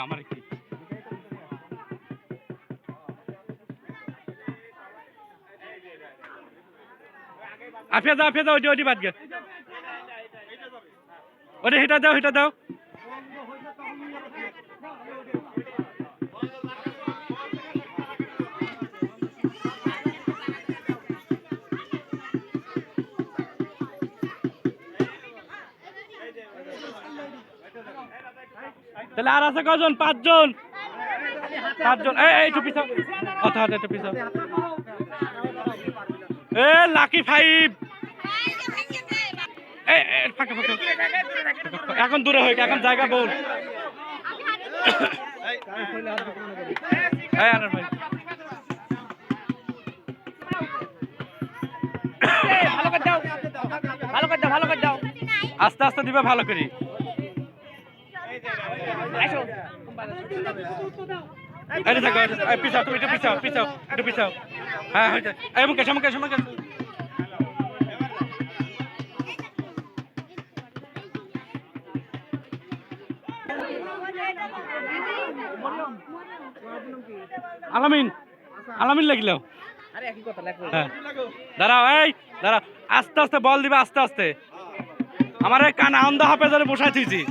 আমার কি আফিয়া দাও ওটি বাদ গে ওটা হেটা দাও তাহলে আর আছে কজন? পাঁচজন এই একটু পিছাও কথা হাতে একটু পিছাও এ লাকি ফাইভ ফাঁকা এখন দূরে হয়ে এখন জায়গা বল ভালো করে দাও আস্তে আস্তে দিবে ভালো করে পিছাও তুমি একটু পিছাও হ্যাঁ মুকেশ আলামিন লাগিল দাঁড়াও আস্তে আস্তে বল দিবে আস্তে আস্তে আমার এই কান আন্দা হাফে ধরে বসাই থুইছি